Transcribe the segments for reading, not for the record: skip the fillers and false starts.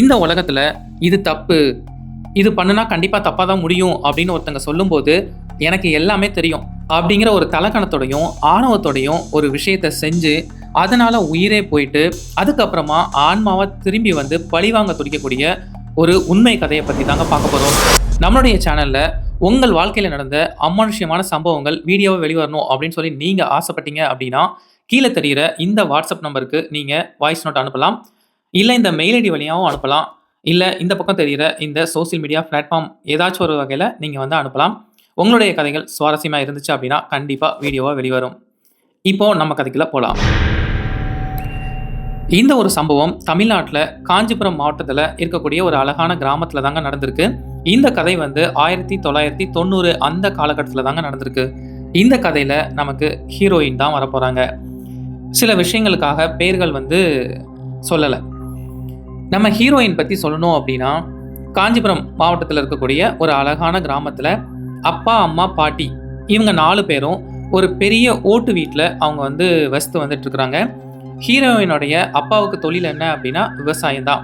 இந்த உலகத்துல இது தப்பு, இது பண்ணுனா கண்டிப்பா தப்பா தான் முடியும் அப்படின்னு ஒருத்தங்க சொல்லும்போது எனக்கு எல்லாமே தெரியும் அப்படிங்கிற ஒரு தலக்கணத்தோடையும் ஆணவத்தோடையும் ஒரு விஷயத்த செஞ்சு அதனால உயிரே போயிட்டு அதுக்கப்புறமா ஆன்மாவை திரும்பி வந்து பழிவாங்க துடிக்கக்கூடிய ஒரு உண்மை கதையை பற்றி தாங்க பார்க்க போகிறோம். நம்மளுடைய சேனலில் உங்கள் வாழ்க்கையில் நடந்த அமானுஷ்யமான சம்பவங்கள் வீடியோவை வெளிவரணும் அப்படின்னு சொல்லி நீங்கள் ஆசைப்பட்டீங்க அப்படின்னா கீழே தெரிகிற இந்த வாட்ஸ்அப் நம்பருக்கு நீங்கள் வாய்ஸ் நோட் அனுப்பலாம், இல்லை இந்த மெயில் ஐடி வழியாகவும் அனுப்பலாம், இல்லை இந்த பக்கம் தெரிகிற இந்த சோசியல் மீடியா பிளாட்ஃபார்ம் ஏதாச்சும் ஒரு வகையில் நீங்கள் வந்து அனுப்பலாம். உங்களுடைய கதைகள் சுவாரஸ்யமாக இருந்துச்சு அப்படின்னா கண்டிப்பாக வீடியோவாக வெளிவரும். இப்போது நம்ம கதைக்குள்ள போகலாம். இந்த ஒரு சம்பவம் தமிழ்நாட்டில் காஞ்சிபுரம் மாவட்டத்தில் இருக்கக்கூடிய ஒரு அழகான கிராமத்தில் தாங்க நடந்திருக்கு. இந்த கதை வந்து 1990 அந்த காலகட்டத்தில் தாங்க நடந்திருக்கு. இந்த கதையில் நமக்கு ஹீரோயின் தான் வரப்போகிறாங்க. சில விஷயங்களுக்காக பேர்கள் வந்து சொல்லலை. நம்ம ஹீரோயின் பற்றி சொல்லணும் அப்படின்னா காஞ்சிபுரம் மாவட்டத்தில் இருக்கக்கூடிய ஒரு அழகான கிராமத்தில் அப்பா, அம்மா, பாட்டி இவங்க 4 பேரும் ஒரு பெரிய ஓட்டு வீட்டில் அவங்க வந்து வசித்து வந்துட்டு இருக்கிறாங்க. ஹீரோயினுடைய அப்பாவுக்கு தொழில் என்ன அப்படின்னா விவசாயம் தான்.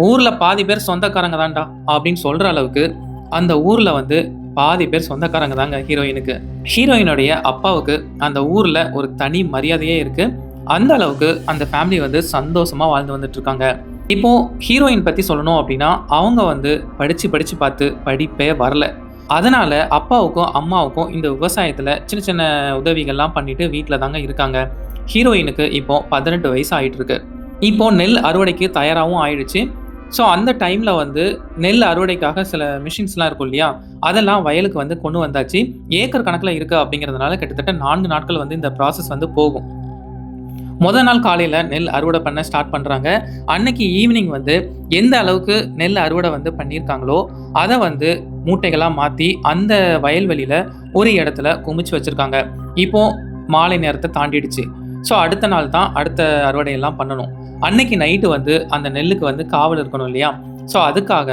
ஊரில் பாதி பேர் சொந்தக்காரங்க தான்டா அப்படின்னு சொல்கிற அளவுக்கு அந்த ஊரில் வந்து பாதி பேர் சொந்தக்காரங்க தாங்க ஹீரோயினுக்கு. ஹீரோயினுடைய அப்பாவுக்கு அந்த ஊரில் ஒரு தனி மரியாதையே இருக்குது. அந்த அளவுக்கு அந்த ஃபேமிலி வந்து சந்தோஷமாக வாழ்ந்து வந்துட்டு இருக்காங்க. இப்போது ஹீரோயின் பற்றி சொல்லணும் அப்படின்னா அவங்க வந்து படித்து பார்த்து படிப்பே வரல. அதனால் அப்பாவுக்கும் அம்மாவுக்கும் இந்த விவசாயத்தில் சின்ன சின்ன உதவிகள்லாம் பண்ணிட்டு வீட்டில் தாங்க இருக்காங்க. ஹீரோயினுக்கு இப்போது 18 வயசு ஆகிட்டுருக்கு. இப்போது நெல் அறுவடைக்கு தயாராகவும் ஆயிடுச்சு. ஸோ அந்த டைமில் வந்து நெல் அறுவடைக்காக சில மிஷின்ஸ்லாம் இருக்கும் இல்லையா, அதெல்லாம் வயலுக்கு வந்து கொண்டு வந்தாச்சு. ஏக்கர் கணக்கில் இருக்குது அப்படிங்கிறதுனால கிட்டத்தட்ட 4 நாட்கள் வந்து இந்த ப்ராசஸ் வந்து போகும். முதல் நாள் காலையில் நெல் அறுவடை பண்ண ஸ்டார்ட் பண்ணுறாங்க. அன்னைக்கு ஈவினிங் வந்து எந்த அளவுக்கு நெல் அறுவடை வந்து பண்ணியிருக்காங்களோ அதை வந்து மூட்டைகளாக மாற்றி அந்த வயல்வெளியில் ஒரு இடத்துல குமிச்சு வச்சுருக்காங்க. இப்போது மாலை நேரத்தை தாண்டிடுச்சு. ஸோ அடுத்த நாள் தான் அடுத்த அறுவடையெல்லாம் பண்ணணும். அன்னைக்கு நைட்டு வந்து அந்த நெல்லுக்கு வந்து காவல் இருக்கணும் இல்லையா, ஸோ அதுக்காக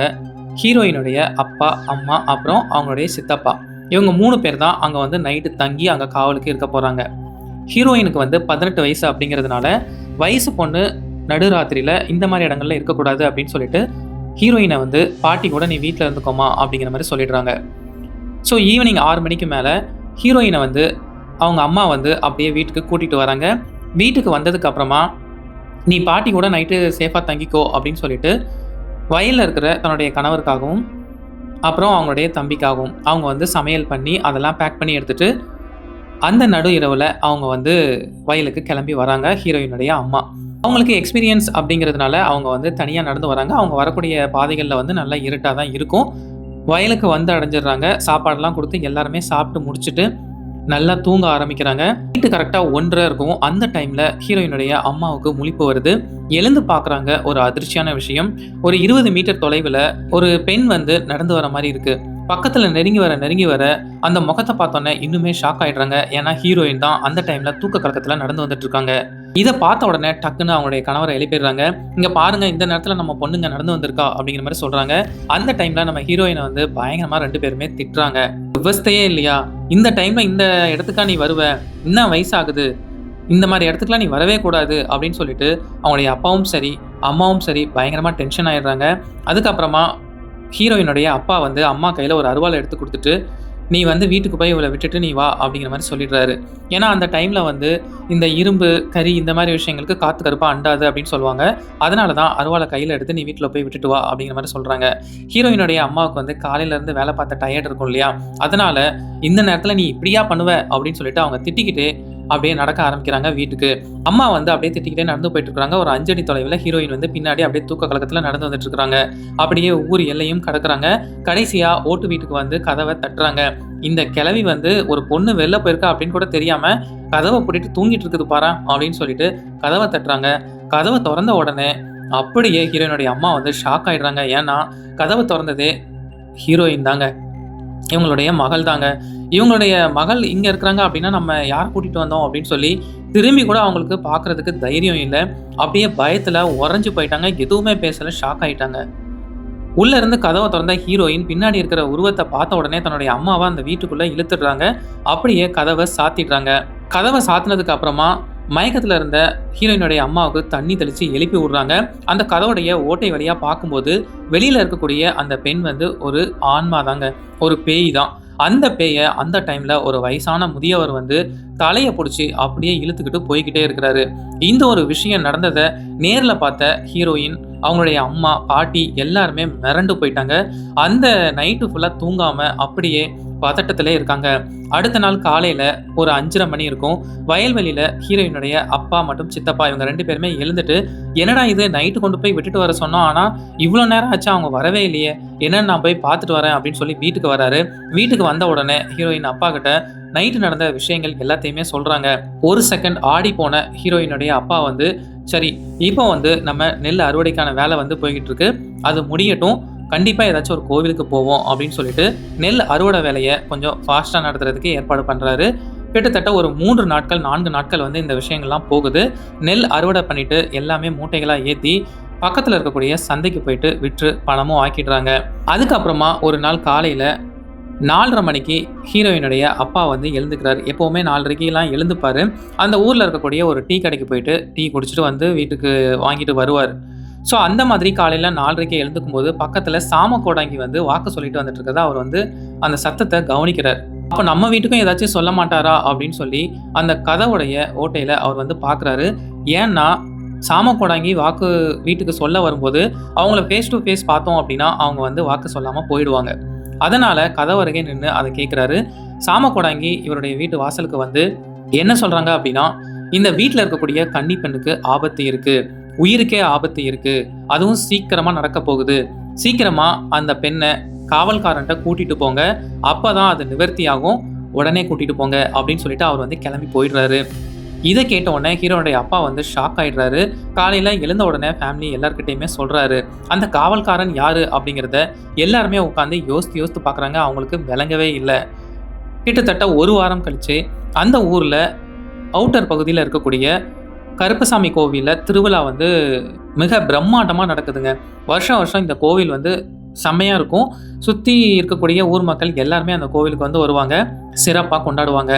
ஹீரோயினுடைய அப்பா, அம்மா, அப்புறம் அவங்களுடைய சித்தப்பா இவங்க 3 பேர் தான் அங்கே வந்து நைட்டு தங்கி அங்கே காவலுக்கு இருக்க போகிறாங்க. ஹீரோயினுக்கு வந்து 18 வயசு அப்படிங்கிறதுனால வயசு பொண்ணு நடுராத்திரியில் இந்த மாதிரி இடங்கள்ல இருக்கக்கூடாது அப்படின்னு சொல்லிட்டு ஹீரோயினை வந்து பாட்டி கூட நீ வீட்டில் இருந்துக்கோமா அப்படிங்கிற மாதிரி சொல்லிடுறாங்க. ஸோ ஈவினிங் 6 மணிக்கு மேலே ஹீரோயினை வந்து அவங்க அம்மா வந்து அப்படியே வீட்டுக்கு கூட்டிகிட்டு வராங்க. வீட்டுக்கு வந்ததுக்கு அப்புறமா நீ பாட்டி கூட நைட்டு சேஃபாக தங்கிக்கோ அப்படின்னு சொல்லிட்டு வயலில் இருக்கிற தன்னுடைய கணவருக்காகவும் அப்புறம் அவங்களுடைய தம்பிக்காகவும் அவங்க வந்து சமையல் பண்ணி அதெல்லாம் பேக் பண்ணி எடுத்துகிட்டு அந்த நடு இரவில் அவங்க வந்து வயலுக்கு கிளம்பி வராங்க. ஹீரோயினுடைய அம்மா அவங்களுக்கு எக்ஸ்பீரியன்ஸ் அப்படிங்கிறதுனால அவங்க வந்து தனியாக நடந்து வராங்க. அவங்க வரக்கூடிய பாதைகளில் வந்து நல்லா இருட்டாக தான் இருக்கும். வயலுக்கு வந்து அடைஞ்சிடுறாங்க. சாப்பாடெல்லாம் கொடுத்து எல்லாருமே சாப்பிட்டு முடிச்சுட்டு நல்லா தூங்க ஆரம்பிக்கிறாங்க. நைட்டு கரெக்டாக 1:30 இருக்கும். அந்த டைமில் ஹீரோயினுடைய அம்மாவுக்கு முழிப்பு வருது. எழுந்து பார்க்குறாங்க. ஒரு அதிர்ச்சியான விஷயம், ஒரு 20 மீட்டர் தொலைவில் ஒரு பெண் வந்து நடந்து வர மாதிரி இருக்குது. பக்கத்தில் நெருங்கி வர அந்த முகத்தை பார்த்தோன்னே இன்னுமே ஷாக் ஆகிடுறாங்க. ஏன்னா ஹீரோயின் தான் அந்த டைமில் தூக்க கலக்கத்தில் நடந்து வந்துட்டு இருக்காங்க. இதை பார்த்த உடனே டக்குன்னு அவங்களுடைய கணவரை எழுப்பிடுறாங்க. இங்கே பாருங்கள், இந்த நேரத்தில் நம்ம பொண்ணுங்க நடந்து வந்திருக்கா அப்படிங்கிற மாதிரி சொல்கிறாங்க. அந்த டைமில் நம்ம ஹீரோயினை வந்து பயங்கரமாக 2 பேருமே திட்டுறாங்க. விவஸ்தையே இல்லையா, இந்த டைமில் இந்த இடத்துக்கா நீ வருவ, என்ன வயசாகுது, இந்த மாதிரி இடத்துக்குலாம் நீ வரவே கூடாது அப்படின்னு சொல்லிட்டு அவங்களுடைய அப்பாவும் சரி அம்மாவும் சரி பயங்கரமாக டென்ஷன் ஆகிடுறாங்க. அதுக்கப்புறமா ஹீரோயினுடைய அப்பா வந்து அம்மா கையில் ஒரு அருவாளை எடுத்து கொடுத்துட்டு நீ வந்து வீட்டுக்கு போய் இவளை விட்டுட்டு நீ வா அப்படிங்கிற மாதிரி சொல்லிடுறாரு. ஏன்னா அந்த டைமில் வந்து இந்த இரும்பு கறி இந்த மாதிரி விஷயங்களுக்கு காற்று கருப்பாக அண்டாது அப்படின்னு சொல்லுவாங்க. அதனால தான் அருவாளை கையில் எடுத்து நீ வீட்டில் போய் விட்டுட்டு வா அப்படிங்கிற மாதிரி சொல்கிறாங்க. ஹீரோயினுடைய அம்மாவுக்கு வந்து காலையிலேருந்து வேலை பார்த்த டயர்ட் இருக்கும் இல்லையா, அதனால் இந்த நேரத்தில் நீ இப்படியா பண்ணுவ அப்படின்னு சொல்லிட்டு அவங்க திட்டிக்கிட்டே அப்படியே நடக்க ஆரம்பிக்கிறாங்க வீட்டுக்கு. அம்மா வந்து அப்படியே திட்டிக்கிட்டே நடந்து போயிட்டு இருக்காங்க. ஒரு 5 அடி தொலைவில் ஹீரோயின் வந்து பின்னாடி அப்படியே தூக்க கலக்கத்தில் நடந்து வந்துட்டு இருக்காங்க. அப்படியே ஊர் எல்லையும் கடக்குறாங்க. கடைசியாக ஓட்டு வீட்டுக்கு வந்து கதவை தட்டுறாங்க. இந்த கிழவி வந்து ஒரு பொண்ணு வெளில போயிருக்கா அப்படின்னு கூட தெரியாம கதவை பூட்டிட்டு தூங்கிட்டு இருக்குது பாரு அப்படின்னு சொல்லிட்டு கதவை தட்டுறாங்க. கதவை திறந்த உடனே அப்படியே ஹீரோயினுடைய அம்மா வந்து ஷாக் ஆயிடுறாங்க. ஏன்னா கதவை திறந்ததே ஹீரோயின் தாங்க, இவங்களுடைய மகள் தாங்க. இவங்களுடைய மகள் இங்கே இருக்கிறாங்க அப்படின்னா நம்ம யார் கூட்டிகிட்டு வந்தோம் அப்படின்னு சொல்லி திரும்பி கூட அவங்களுக்கு பார்க்குறதுக்கு தைரியம் இல்லை. அப்படியே பயத்தில் உறைஞ்சு போயிட்டாங்க. எதுவுமே பேசலை, ஷாக் ஆகிட்டாங்க. உள்ளே இருந்து கதவை திறந்த ஹீரோயின் பின்னாடி இருக்கிற உருவத்தை பார்த்த உடனே தன்னுடைய அம்மாவை அந்த வீட்டுக்குள்ளே இழுத்துடுறாங்க. அப்படியே கதவை சாத்திடுறாங்க. கதவை சாத்தினதுக்கு அப்புறமா மயக்கத்துல இருந்த ஹீரோயினுடைய அம்மாவுக்கு தண்ணி தெளிச்சு எழுப்பி விடுறாங்க. அந்த கதவுடைய ஓட்டை வழியா பார்க்கும்போது, வெளியில இருக்கக்கூடிய அந்த பெண் வந்து ஒரு ஆன்மா தாங்க. ஒரு பேய் தான். அந்த பேய அந்த டைம்ல ஒரு வயசான முதியவர் வந்து தலைய புடிச்சு அப்படியே இழுத்துக்கிட்டு போய்க்கிட்டே இருக்கிறாரு. இந்த ஒரு விஷயம் நடந்தத நேர்ல பார்த்த ஹீரோயின், அவங்களுடைய அம்மா, பாட்டி எல்லாருமே மிரண்டு போயிட்டாங்க. அந்த நைட்டு ஃபுல்லா தூங்காம அப்படியே பதட்டத்திலே இருக்காங்க. அடுத்த நாள் காலையில ஒரு 5:30 மணி இருக்கும். வயல்வெளியில ஹீரோயினுடைய அப்பா மற்றும் சித்தப்பா இவங்க 2 பேருமே எழுந்துட்டு, "என்னடா இது நைட்டு கொண்டு போய் விட்டுட்டு வர சொன்னோம். ஆனா இவ்ளோ நேரம் ஆச்சு அவங்க வரவே இல்லையே. என்னன்னு நான் போய் பார்த்துட்டு வரேன்" அப்படின்னு சொல்லி வீட்டுக்கு வராரு. வீட்டுக்கு வந்த உடனே ஹீரோயின் அப்பா கிட்ட நைட்டு நடந்த விஷயங்கள் எல்லாத்தையுமே சொல்றாங்க. ஒரு செகண்ட் ஆடி போன ஹீரோயினுடைய அப்பா வந்து, "சரி, இப்போ வந்து நம்ம நெல் அறுவடைக்கான வேலை வந்து போய்கிட்டு இருக்கு. அது முடியட்டும். கண்டிப்பா ஏதாச்சும் ஒரு கோவிலுக்கு போவோம்" அப்படின்னு சொல்லிட்டு நெல் அறுவடை வேலைய கொஞ்சம் ஃபாஸ்ட்டா நடத்துறதுக்கு ஏற்பாடு பண்றாரு. கிட்டத்தட்ட ஒரு 3 நாட்கள், 4 நாட்கள் வந்து இந்த விஷயங்கள்லாம் போகுது. நெல் அறுவடை பண்ணிட்டு எல்லாமே மூட்டைகளா ஏத்தி பக்கத்துல இருக்கக்கூடிய சந்தைக்கு போயிட்டு விற்று பணமும் ஆக்கிடுறாங்க. அதுக்கப்புறமா ஒரு நாள் காலையில 4:30 மணிக்கு ஹீரோயினுடைய அப்பா வந்து எழுந்துக்கிறாரு. எப்பவுமே 4:30க்கெல்லாம் எழுந்துப்பாரு. அந்த ஊர்ல இருக்கக்கூடிய ஒரு டீ கடைக்கு போயிட்டு டீ குடிச்சிட்டு வந்து வீட்டுக்கு வாங்கிட்டு வருவாரு. ஸோ அந்த மாதிரி காலையில 4:30க்கு எழுந்துக்கும்போது பக்கத்துல சாமக்கோடாங்கி வந்து வாக்கு சொல்லிட்டு வந்துட்டு இருக்கிறத அவர் வந்து அந்த சத்தத்தை கவனிக்கிறார். அப்ப நம்ம வீட்டுக்கும் ஏதாச்சும் சொல்ல மாட்டாரா அப்படின்னு சொல்லி அந்த கதவுடைய ஓட்டையில அவர் வந்து பார்க்குறாரு. ஏன்னா சாமக்கோடாங்கி வாக்கு வீட்டுக்கு சொல்ல வரும்போது அவங்கள ஃபேஸ் டு ஃபேஸ் பார்த்தோம் அப்படின்னா அவங்க வந்து வாக்கு சொல்லாம போயிடுவாங்க. அதனால கதவருகே நின்னு அத கேட்கிறாரு. சாமக்கோடாங்கி இவருடைய வீட்டு வாசலுக்கு வந்து என்ன சொல்றாங்க அப்படின்னா, "இந்த வீட்ல இருக்கக்கூடிய கன்னி பெண்ணுக்கு ஆபத்து இருக்கு. உயிருக்கே ஆபத்து இருக்கு. அதுவும் சீக்கிரமா நடக்க போகுது. சீக்கிரமா அந்த பெண்ண காவல்காரன்ட்ட கூட்டிட்டு போங்க. அப்பதான் அது நிவர்த்தியாகும். உடனே கூட்டிட்டு போங்க" அப்படின்னு சொல்லிட்டு அவர் வந்து கிளம்பி போயிடுறாரு. இத கேட்ட உடனே ஹீரோனுடைய அப்பா வந்து ஷாக் ஆயிடுறாரு. காலையில எழுந்த உடனே ஃபேமிலி எல்லார்கிட்டயுமே சொல்றாரு. அந்த காவல்காரன் யாரு அப்படிங்கிறத எல்லாருமே உட்காந்து யோசித்து யோசித்து பார்க்குறாங்க. அவங்களுக்கு விளங்கவே இல்ல. கிட்டத்தட்ட 1 வாரம் கழிச்சு அந்த ஊர்ல அவுட்டர் பகுதியில இருக்கக்கூடிய கருப்பசாமி கோவில்ல திருவிழா வந்து மிக பிரம்மாண்டமா நடக்குதுங்க. வருஷம் வருஷம் இந்த கோவில் வந்து செம்மையா இருக்கும். சுத்தி இருக்கக்கூடிய ஊர் மக்கள் எல்லாருமே அந்த கோவிலுக்கு வந்து வருவாங்க. சிறப்பா கொண்டாடுவாங்க.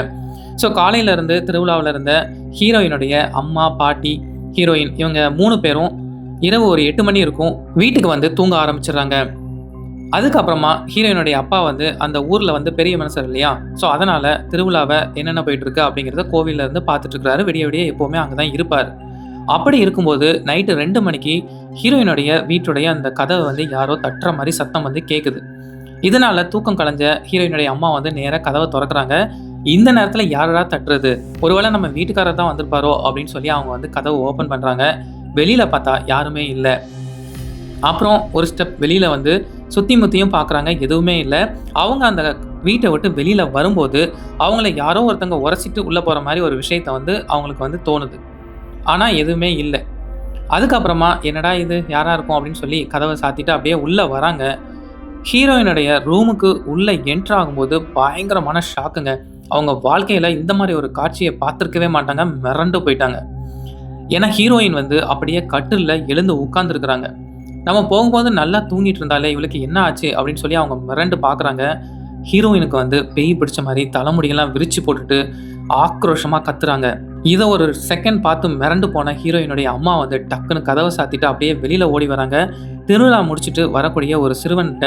ஸோ காலையில இருந்து திருவிழாவுல இருந்த ஹீரோயினுடைய அம்மா, பாட்டி, ஹீரோயின் இவங்க 3 பேரும் இரவு ஒரு 8 மணி இருக்கும். வீட்டுக்கு வந்து தூங்க ஆரம்பிச்சுடுறாங்க. அதுக்கப்புறமா ஹீரோயினுடைய அப்பா வந்து அந்த ஊர்ல வந்து பெரிய மனுஷர் இல்லையா? ஸோ அதனால திருவிழாவ என்னென்ன போயிட்டு இருக்கு அப்படிங்கிறத கோவில்ல இருந்து பார்த்துட்டு இருக்கிறாரு. விடிய விடிய எப்பவுமே அங்க தான் இருப்பாரு. அப்படி இருக்கும்போது நைட்டு 2 மணிக்கு ஹீரோயினுடைய வீட்டுடைய அந்த கதவை வந்து யாரோ தட்டுற மாரி சத்தம் வந்து கேட்குது. இதனால தூக்கம் கலைஞ்ச ஹீரோயினுடைய அம்மா வந்து நேரா கதவை தொறக்குறாங்க. இந்த நேரத்துல யாருடா தட்டுறது? ஒருவேளை நம்ம வீட்டுக்காரர் தான் வந்திருப்பாரோ அப்படின்னு சொல்லி அவங்க வந்து கதவை ஓப்பன் பண்றாங்க. வெளியில பார்த்தா யாருமே இல்ல. அப்புறம் ஒரு ஸ்டெப் வெளியில வந்து சுத்தி முத்தியும் பார்க்குறாங்க. எதுவுமே இல்ல. அவங்க அந்த வீட்ட விட்டு வெளியில வரும்போது, அவங்கள யாரோ ஒருத்தங்க உரசிட்டு உள்ள போற மாரி ஒரு விஷயத்த வந்து அவங்களுக்கு வந்து தோணுது. ஆனா எதுவுமே இல்ல. அதுக்கப்புறமா என்னடா இது? யாரா இருக்கும்? அப்படின்னு சொல்லி கதவ சாத்திட்டு அப்படியே உள்ள வராங்க. ஹீரோயினுடைய ரூமுக்கு உள்ள என்டர் ஆகும்போது பயங்கரமான ஷாக்குங்க. அவங்க வாழ்க்கையில இந்த மாரி ஒரு காட்சிய பார்த்திருக்கவே மாட்டாங்க. மிரண்டு போயிட்டாங்க. ஏன்னா ஹீரோயின் வந்து அப்படியே கட்டில்ல எழுந்து உட்கார்ந்துருக்காங்க. நம்ம போகும்போது நல்லா தூங்கிட்டு இருந்தாலே இவளுக்கு என்ன ஆச்சு அப்படின்னு சொல்லி அவங்க மிரண்டு பார்க்குறாங்க. ஹீரோயினுக்கு வந்து பேய் பிடிச்ச மாரி தலைமுடியெல்லாம் விரிச்சு போட்டுட்டு ஆக்ரோஷமா கத்துறாங்க. இத ஒரு செகண்ட் பார்த்து மிரண்டு போன ஹீரோயினுடைய அம்மா வந்து டக்குன்னு கதவை சாத்திட்டு அப்படியே வெளியில ஓடி வராங்க. திருவிழா முடிச்சுட்டு வரக்கூடிய ஒரு சிறுவன்ட்ட,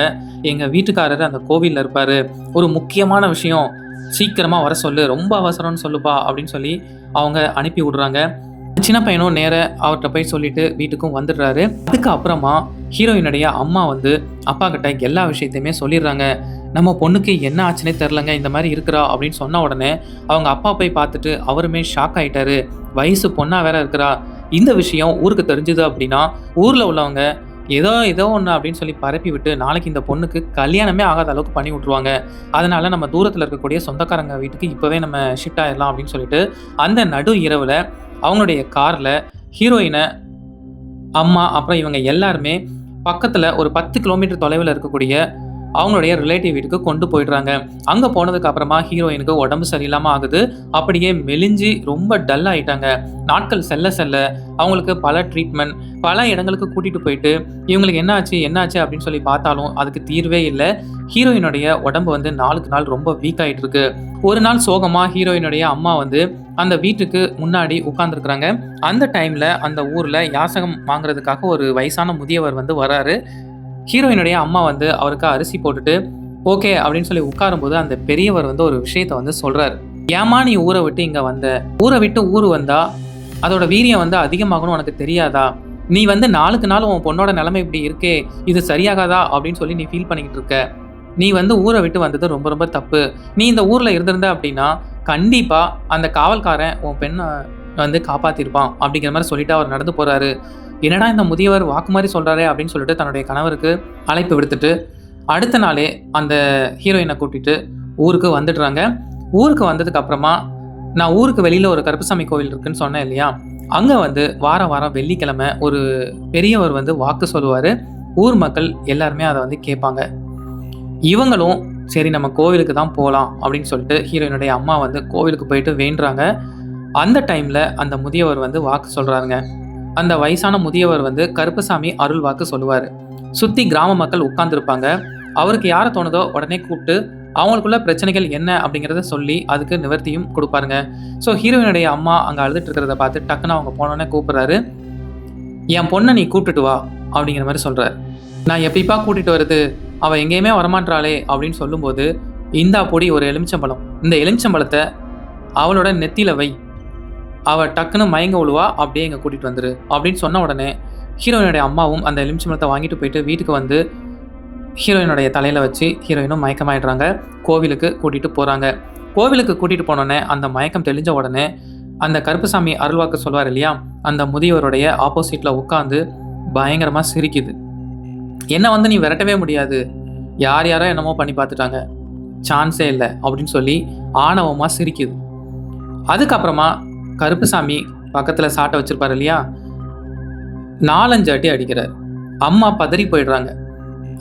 "எங்க வீட்டுக்காரர் அந்த கோவில்ல இருப்பாரு. ஒரு முக்கியமான விஷயம். சீக்கிரமா வர சொல்லு. ரொம்ப அவசரம்னு சொல்லுப்பா" அப்படின்னு சொல்லி அவங்க அனுப்பி விடுறாங்க. சின்ன பையனும் நேரா அவர்ட்ட போய் சொல்லிட்டு வீட்டுக்கும் வந்துடுறாரு. அதுக்கு அப்புறமா ஹீரோயினுடைய அம்மா வந்து அப்பா கிட்ட எல்லா விஷயத்தையுமே சொல்லிடுறாங்க. "நம்ம பொண்ணுக்கு என்ன ஆச்சுன்னே தெரிலங்க. இந்த மாரி இருக்கிறா" அப்படின்னு சொன்ன உடனே அவங்க அப்பா போய் பார்த்துட்டு அவருமே ஷாக் ஆயிட்டாரு. வயசு பொண்ணா வேற இருக்கிறா. இந்த விஷயம் ஊருக்கு தெரிஞ்சது அப்படின்னா ஊர்ல உள்ளவங்க ஏதோ ஒண்ணு அப்படின்னு சொல்லி பரப்பி விட்டு நாளைக்கு இந்த பொண்ணுக்கு கல்யாணமே ஆகாத அளவுக்கு பண்ணி விட்டுருவாங்க. அதனால நம்ம தூரத்துல இருக்கக்கூடிய சொந்தக்காரங்க வீட்டுக்கு இப்பவே நம்ம ஷிஃப்ட் ஆயிடலாம் அப்படின்னு சொல்லிட்டு அந்த நடு இரவுல அவங்களுடைய கார்ல ஹீரோயின, அம்மா அப்புறம் இவங்க எல்லாருமே பக்கத்துல ஒரு 10 கிலோமீட்டர் தொலைவுல இருக்கக்கூடிய அவங்களுடைய ரிலேட்டிவ் வீட்டுக்கு கொண்டு போயிடுறாங்க. அங்க போனதுக்கு அப்புறமா ஹீரோயினுக்கு உடம்பு சரியில்லாம ஆகுது. அப்படியே மெலிஞ்சு ரொம்ப டல் ஆயிட்டாங்க. நாட்கள் செல்ல செல்ல அவங்களுக்கு பல ட்ரீட்மெண்ட், பல இடங்களுக்கு கூட்டிட்டு போயிட்டு இவங்களுக்கு என்னாச்சு அப்படின்னு சொல்லி பார்த்தாலும் அதுக்கு தீர்வே இல்ல. ஹீரோயினுடைய உடம்பு வந்து நாளுக்கு நாள் ரொம்ப வீக் ஆயிட்டு இருக்கு. ஒரு நாள் சோகமா ஹீரோயினுடைய அம்மா வந்து அந்த வீட்டுக்கு முன்னாடி உட்கார்ந்துருக்காங்க. அந்த டைம்ல அந்த ஊர்ல யாசகம் வாங்குறதுக்காக ஒரு வயசான முதியவர் வந்து வராரு. ஹீரோயினுடைய அம்மா வந்து அவருக்கு அரிசி போட்டுட்டு, ஓகே அப்படின்னு சொல்லி உட்காரும்போது, அந்த பெரியவர் வந்து ஒரு விஷயத்த வந்து சொல்றாரு. "ஏம்மா நீ ஊர விட்டு இங்க வந்த? ஊர விட்டு ஊரு வந்தா, அதோட வீரியம் வந்து அதிகமாகும்னு உனக்கு தெரியாதா? நீ வந்து நாளுக்கு நாள் உன் பொண்ணோட நிலைமை இப்படி இருக்கே, இது சரியாகாதா அப்படின்னு சொல்லி நீ ஃபீல் பண்ணிக்கிட்டு இருக்க. நீ வந்து ஊர விட்டு வந்தது ரொம்ப ரொம்ப தப்பு. நீ இந்த ஊர்ல இருந்திருந்த அப்படின்னா, கண்டிப்பா அந்த காவல்காரன் உன் பெண்ண வந்து காப்பாத்திருப்பான்." அப்படிங்கிற மாரி சொல்லிட்டு அவர் நடந்து போறாரு. என்னடா இந்த முதியவர் வாக்கு மாரி சொல்றாரே அப்படின்னு சொல்லிட்டு தன்னுடைய கணவருக்கு அழைப்பு விடுத்துட்டு, அடுத்த நாளே அந்த ஹீரோயின கூட்டிட்டு ஊருக்கு வந்துடுறாங்க. ஊருக்கு வந்ததுக்கு அப்புறமா, நான் ஊருக்கு வெளியில ஒரு கருப்பசாமி கோவில் இருக்குன்னு சொன்னேன் இல்லையா? அங்க வந்து வாரம் வாரம் வெள்ளிக்கிழமை ஒரு பெரியவர் வந்து வாக்கு சொல்லுவாரு. ஊர் மக்கள் எல்லாருமே அத வந்து கேட்பாங்க. இவங்களும் சரி நம்ம கோவிலுக்கு தான் போலாம் அப்படின்னு சொல்லிட்டு ஹீரோயினுடைய அம்மா வந்து கோவிலுக்கு போயிட்டு வேண்டுறாங்க. அந்த டைம்ல அந்த முதியவர் வந்து வாக்கு சொல்றாருங்க. அந்த வயசான முதியவர் வந்து கருப்பசாமி அருள் வாக்கு சொல்லுவாரு. சுத்தி கிராம மக்கள் உட்கார்ந்திருப்பாங்க. அவருக்கு யார தோணுதோ உடனே கூப்பிட்டு அவங்களுக்குள்ள பிரச்சனைகள் என்ன அப்படிங்கிறத சொல்லி அதுக்கு நிவர்த்தியும் குடுப்பாருங்க. ஸோ ஹீரோயினுடைய அம்மா அங்க அழுதுட்டு இருக்கிறத பார்த்து டக்குன்னு அவங்க போனோனே கூப்பிடுறாரு. "என் பொண்ண நீ கூப்பிட்டுட்டு வா" அப்படிங்கிற மாரி சொல்றாரு. "நான் எப்படிப்பா கூட்டிட்டு வரது? அவ எங்கேயுமே வரமாட்றாளே" அப்படின்னு சொல்லும்போது, "இந்தா பொடி ஒரு எலுமிச்சம்பழம். இந்த எலுமிச்சம்பழத்த அவளோட நெத்தியில வை. அவ டக்குன்னு மயங்க விழுவா. அப்படியே இங்க கூட்டிட்டு வந்துரு" அப்படின்னு சொன்ன உடனே ஹீரோயினுடைய அம்மாவும் அந்த எலுமிச்சம்பழத்த வாங்கிட்டு போயிட்டு வீட்டுக்கு வந்து ஹீரோயினுடைய தலையில வச்சு ஹீரோயினும் மயக்கமாயிடுறாங்க. கோவிலுக்கு கூட்டிட்டு போறாங்க. கோவிலுக்கு கூட்டிட்டு போனோனே அந்த மயக்கம் தெளிஞ்ச உடனே அந்த கருப்பசாமி அருள்வாக்கு சொல்வார் இல்லையா? அந்த முதியவருடைய ஆப்போசிட்ல உட்கார்ந்து பயங்கரமா சிரிக்குது. "என்ன வந்து நீ விரட்டவே முடியாது. யார் யாரோ என்னமோ பண்ணி பார்த்துட்டாங்க. சான்ஸே இல்ல" அப்படின்னு சொல்லி ஆணவமா சிரிக்குது. அதுக்கப்புறமா கருப்பசாமி பக்கத்துல சாட்ட வச்சிருப்பாரு இல்லையா? 4, 5 அடி அடிக்கிறாரு. அம்மா பதறி போயிடுறாங்க.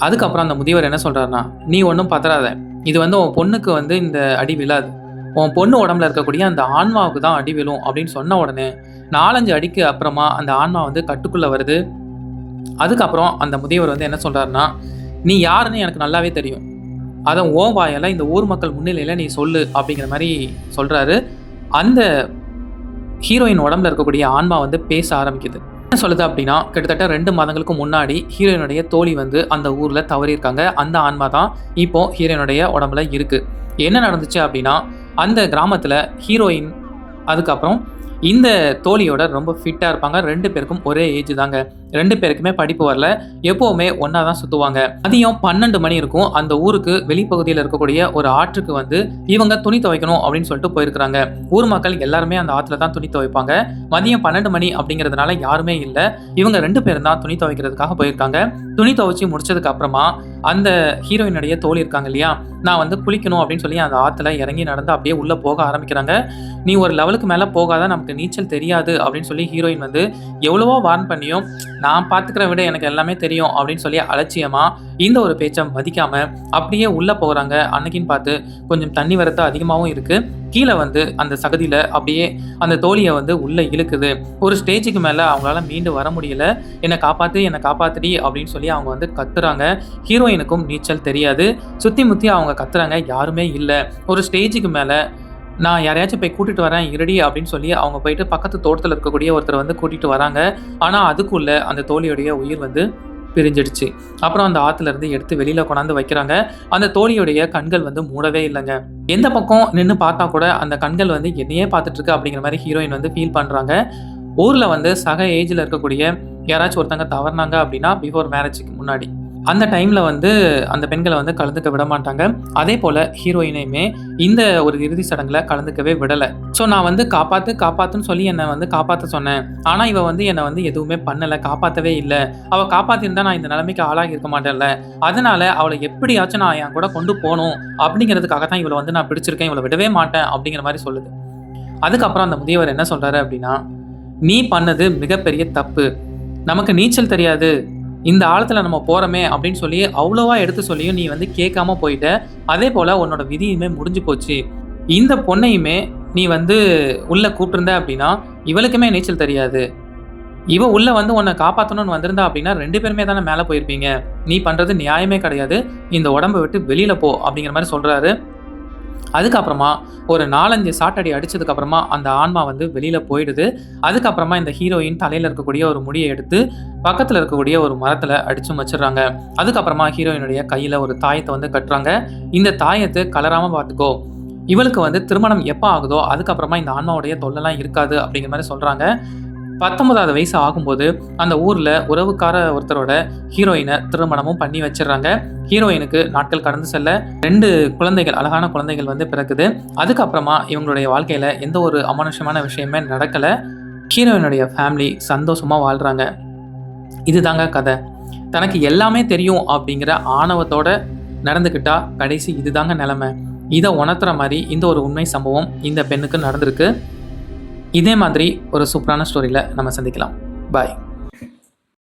அதுக்கப்புறம் அந்த முதியவர் என்ன சொல்றாருன்னா, "நீ ஒண்ணும் பதறாத. இது வந்து உன் பொண்ணுக்கு வந்து இந்த அடி விழாது. உன் பொண்ணு உடம்புல இருக்கக்கூடிய அந்த ஆன்மாவுக்கு தான் அடி விழும்" அப்படின்னு சொன்ன உடனே 4, 5 அடிக்கு அப்புறமா அந்த ஆன்மா வந்து கட்டுக்குள்ள வருது. அதுக்கப்புறம் அந்த முதியவர் வந்து என்ன சொல்றாருன்னா, "நீ யாருன்னு எனக்கு நல்லாவே தெரியும். அத உன் வாயால இந்த ஊர் மக்கள் முன்னிலையில நீ சொல்லு" அப்படிங்கிற மாரி சொல்றாரு. அந்த ஹீரோயின் உடம்புல இருக்கக்கூடிய ஆன்மா வந்து பேச ஆரம்பிக்குது. என்ன சொல்லுது அப்படின்னா, கிட்டத்தட்ட 2 மாதங்களுக்கு முன்னாடி ஹீரோயினுடைய தோழி வந்து அந்த ஊர்ல தவறியிருக்காங்க. அந்த ஆன்மா தான் இப்போ ஹீரோயினுடைய உடம்புல இருக்கு. என்ன நடந்துச்சு அப்படின்னா, அந்த கிராமத்துல ஹீரோயின் அதுக்கப்புறம் இந்த தோழியோட ரொம்ப ஃபிட்டா இருப்பாங்க. 2 பேருக்கும் ஒரே ஏஜ் தாங்க. 2 பேருக்குமே படிப்பு வரல. எப்பவுமே ஒண்ணா தான் சுத்துவாங்க. மதியம் 12 மணி இருக்கும். அந்த ஊருக்கு வெளிப்பகுதியில இருக்கக்கூடிய ஒரு ஆற்றுக்கு வந்து இவங்க துணி துவைக்கணும் அப்படின்னு சொல்லிட்டு போயிருக்காங்க. ஊர் மக்கள் எல்லாருமே அந்த ஆத்துல தான் துணி துவைப்பாங்க. மதியம் 12 மணி அப்படிங்கிறதுனால யாருமே இல்ல. இவங்க 2 பேரும் தான் துணி துவைக்கிறதுக்காக போயிருக்காங்க. துணி துவைச்சு முடிச்சதுக்கு அப்புறமா அந்த ஹீரோயினுடைய தோழி இருக்காங்க இல்லையா? நான் வந்து குளிக்கணும் அப்படின்னு சொல்லி அந்த ஆத்துல இறங்கி நடந்து அப்படியே உள்ள போக ஆரம்பிக்கிறாங்க. "நீ ஒரு லெவலுக்கு மேல போகாத, நமக்கு நீச்சல் தெரியாது" அப்படின்னு சொல்லி ஹீரோயின் வந்து எவ்வளவோ வார்ன் பண்ணியும், "நான் பார்த்துக்கிறேன் விடு, எனக்கு எல்லாமே தெரியும்" அப்படின்னு சொல்லி அலட்சியமா இந்த ஒரு பேச்ச மதிக்காம அப்படியே உள்ள போறாங்க. அன்னைக்குன்னு பார்த்து கொஞ்சம் தண்ணி வரத்து அதிகமாவும் இருக்கு. கீழ வந்து அந்த சகதியில அப்படியே அந்த தோழிய வந்து உள்ள இழுக்குது. ஒரு ஸ்டேஜுக்கு மேல அவங்களால மீண்டு வர முடியல. "என்ன காப்பாத்து, என்ன காப்பாத்துடி" அப்படின்னு சொல்லி அவங்க வந்து கத்துறாங்க. ஹீரோயினுக்கும் நீச்சல் தெரியாது. சுத்தி முத்தி அவங்க கத்துறாங்க. யாருமே இல்ல. ஒரு ஸ்டேஜுக்கு மேல "நான் யாரையாச்சும் போய் கூட்டிட்டு வரேன் இருடி" அப்படின்னு சொல்லி அவங்க போயிட்டு பக்கத்து தோட்டத்துல இருக்கக்கூடிய ஒருத்தர வந்து கூட்டிட்டு வராங்க. ஆனா அதுக்குள்ள அந்த தோழியுடைய உயிர் வந்து பிரிஞ்சிடுச்சு. அப்புறம் அந்த ஆத்துல இருந்து எடுத்து வெளியில கொண்டாந்து வைக்கிறாங்க. அந்த தோழியுடைய கண்கள் வந்து மூடவே இல்லங்க. எந்த பக்கம் நின்னு பார்த்தா கூட அந்த கண்கள் வந்து என்னையே பார்த்துட்டு இருக்கு அப்படிங்கிற மாரி ஹீரோயின் வந்து ஃபீல் பண்றாங்க. ஊர்ல வந்து சக ஏஜ்ல இருக்கக்கூடிய யாராச்சும் ஒருத்தங்க தவறுனாங்க அப்படின்னா, பிஃபோர் மேரேஜ்க்கு முன்னாடி, அந்த டைம்ல வந்து அந்த பெண்கள வந்து கலந்துக்க விட மாட்டாங்க. அதேபோல ஹீரோயினையுமே இந்த ஒரு இறுதி சடங்குல கலந்துக்கவே விடல. ஸோ நான் வந்து காப்பாத்து, காப்பாத்துன்னு சொல்லி என்ன வந்து காப்பாத்த சொன்னேன். ஆனா இவ வந்து என்ன வந்து எதுவுமே பண்ணல, காப்பாத்தவே இல்ல. அவ காப்பாத்தியிருந்தா நான் இந்த நிலைமைக்கு ஆளாகி இருக்க மாட்டேன்ல. அதனால அவள எப்படியாச்சும் நான் என் கூட கொண்டு போணும் அப்படிங்கிறதுக்காக தான் இவள வந்து நான் பிடிச்சிருக்கேன். இவள விடவே மாட்டேன் அப்படிங்கிற மாரி சொல்லுது. அதுக்கப்புறம் அந்த முதியவர் என்ன சொல்றாரு அப்படின்னா, "நீ பண்ணது மிகப்பெரிய தப்பு. நமக்கு நீச்சல் தெரியாது. இந்த ஆழத்துல நம்ம போறோமே அப்படின்னு சொல்லி அவ்வளவா எடுத்து சொல்லியும் நீ வந்து கேட்காம போயிட்ட. அதேபோல உன்னோட விதியுமே முடிஞ்சு போச்சு. இந்த பொண்ணையுமே நீ வந்து உள்ள கூப்பிட்டிருந்த அப்படின்னா, இவளுக்குமே நீச்சல் தெரியாது. இவ உள்ள வந்து உன்ன காப்பாத்தணும்னு வந்திருந்தா அப்படின்னா 2 பேருமே தானே மேல போயிருப்பீங்க. நீ பண்றது நியாயமே கிடையாது. இந்த உடம்ப விட்டு வெளியில போ" அப்படிங்கிற மாரி சொல்றாரு. அதுக்கப்புறமா ஒரு 4-5 சாட்டடி அடிச்சதுக்கப்புறமா அந்த ஆன்மா வந்து வெளியில போயிடுது. அதுக்கப்புறமா இந்த ஹீரோயின் தலையில இருக்கக்கூடிய ஒரு முடிய எடுத்து பக்கத்துல இருக்கக்கூடிய ஒரு மரத்துல அடிச்சும் வச்சுடுறாங்க. அதுக்கப்புறமா ஹீரோயினுடைய கையில ஒரு தாயத்த வந்து கட்டுறாங்க. இந்த தாயத்த கலராம பார்த்துக்கோ. இவளுக்கு வந்து திருமணம் எப்ப ஆகுதோ அதுக்கப்புறமா இந்த ஆன்மாவுடைய தொல்லைலாம் இருக்காது அப்படிங்கிற மாரி சொல்றாங்க. 19வது வயசு ஆகும்போது அந்த ஊர்ல உறவுக்கார ஒருத்தரோட ஹீரோயின திருமணமும் பண்ணி வச்சுடுறாங்க. ஹீரோயினுக்கு நாட்கள் கடந்து செல்ல 2 குழந்தைகள், அழகான குழந்தைகள் வந்து பிறக்குது. அதுக்கப்புறமா இவங்களுடைய வாழ்க்கையில எந்த ஒரு அமானுஷ்யமான விஷயமே நடக்கல. ஹீரோயினுடைய ஃபேமிலி சந்தோஷமா வாழ்றாங்க. இதுதாங்க கதை. தனக்கு எல்லாமே தெரியும் அப்படிங்கிற ஆணவத்தோட நடந்துக்கிட்டா கடைசி இதுதாங்க நிலைமை. இத உணர்த்துற மாரி இந்த ஒரு உண்மை சம்பவம் இந்த பெண்ணுக்கு நடந்திருக்கு. இதே மாதிரி ஒரு சூப்பரான ஸ்டோரியில நம்ம சந்திக்கலாம். பாய்.